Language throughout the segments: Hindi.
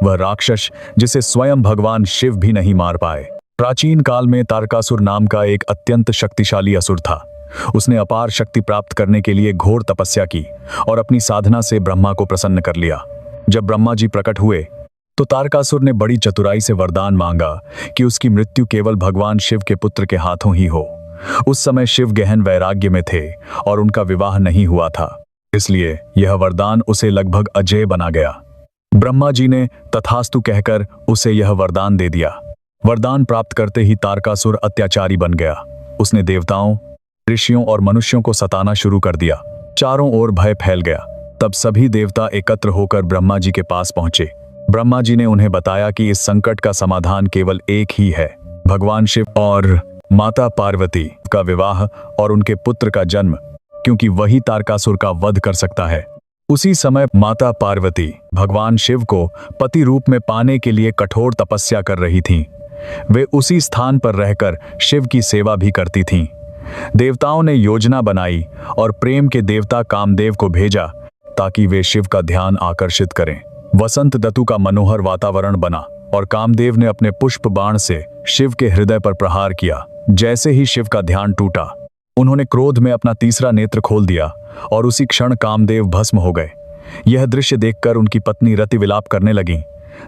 वह राक्षस जिसे स्वयं भगवान शिव भी नहीं मार पाए। प्राचीन काल में तारकासुर नाम का एक अत्यंत शक्तिशाली असुर था। उसने अपार शक्ति प्राप्त करने के लिए घोर तपस्या की और अपनी साधना से ब्रह्मा को प्रसन्न कर लिया। जब ब्रह्मा जी प्रकट हुए तो तारकासुर ने बड़ी चतुराई से वरदान मांगा कि उसकी मृत्यु केवल भगवान शिव के पुत्र के हाथों ही हो। उस समय शिव गहन वैराग्य में थे और उनका विवाह नहीं हुआ था, इसलिए यह वरदान उसे लगभग अजेय बना गया। ब्रह्मा जी ने तथास्तु कहकर उसे यह वरदान दे दिया। वरदान प्राप्त करते ही तारकासुर अत्याचारी बन गया। उसने देवताओं, ऋषियों और मनुष्यों को सताना शुरू कर दिया। चारों ओर भय फैल गया। तब सभी देवता एकत्र होकर ब्रह्मा जी के पास पहुंचे। ब्रह्मा जी ने उन्हें बताया कि इस संकट का समाधान केवल एक ही है, भगवान शिव और माता पार्वती का विवाह और उनके पुत्र का जन्म, क्योंकि वही तारकासुर का वध कर सकता है। उसी समय माता पार्वती भगवान शिव को पति रूप में पाने के लिए कठोर तपस्या कर रही थीं। वे उसी स्थान पर रहकर शिव की सेवा भी करती थीं। देवताओं ने योजना बनाई और प्रेम के देवता कामदेव को भेजा ताकि वे शिव का ध्यान आकर्षित करें। वसंत ऋतु का मनोहर वातावरण बना और कामदेव ने अपने पुष्प बाण से शिव के हृदय पर प्रहार किया। जैसे ही शिव का ध्यान टूटा, उन्होंने क्रोध में अपना तीसरा नेत्र खोल दिया और उसी क्षण कामदेव भस्म हो गए। यह दृश्य देखकर उनकी पत्नी रति विलाप करने लगी।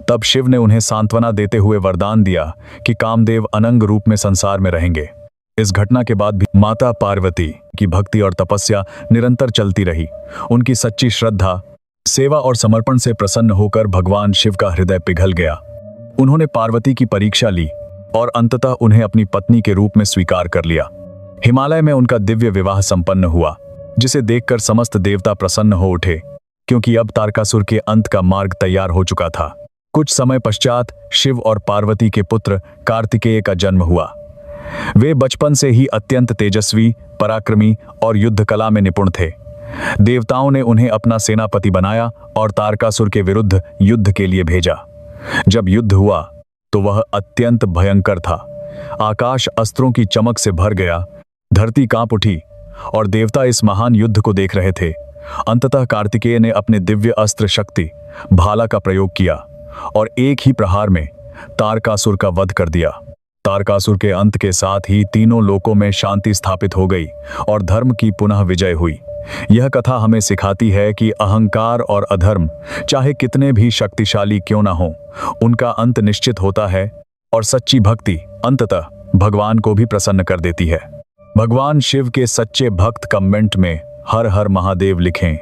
तब शिव ने उन्हें सांत्वना देते हुए वरदान दिया कि कामदेव अनंग रूप में संसार में रहेंगे। इस घटना के बाद भी माता पार्वती की भक्ति और तपस्या निरंतर चलती रही। उनकी सच्ची श्रद्धा, सेवा और समर्पण से प्रसन्न होकर भगवान शिव का हृदय पिघल गया। उन्होंने पार्वती की परीक्षा ली और अंततः उन्हें अपनी पत्नी के रूप में स्वीकार कर लिया। हिमालय में उनका दिव्य विवाह संपन्न हुआ, जिसे देखकर समस्त देवता प्रसन्न हो उठे, क्योंकि अब तारकासुर के अंत का मार्ग तैयार हो चुका था। कुछ समय पश्चात शिव और पार्वती के पुत्र कार्तिकेय का जन्म हुआ। वे बचपन से ही अत्यंत तेजस्वी, पराक्रमी और युद्ध कला में निपुण थे। देवताओं ने उन्हें अपना सेनापति बनाया और तारकासुर के विरुद्ध युद्ध के लिए भेजा। जब युद्ध हुआ तो वह अत्यंत भयंकर था। आकाश अस्त्रों की चमक से भर गया, धरती कांप उठी और देवता इस महान युद्ध को देख रहे थे। अंततः कार्तिकेय ने अपने दिव्य अस्त्र शक्ति भाला का प्रयोग किया और एक ही प्रहार में तारकासुर का वध कर दिया। तारकासुर के अंत के साथ ही तीनों लोकों में शांति स्थापित हो गई और धर्म की पुनः विजय हुई। यह कथा हमें सिखाती है कि अहंकार और अधर्म चाहे कितने भी शक्तिशाली क्यों ना हो, उनका अंत निश्चित होता है और सच्ची भक्ति अंततः भगवान को भी प्रसन्न कर देती है। भगवान शिव के सच्चे भक्त कमेंट में हर हर महादेव लिखें।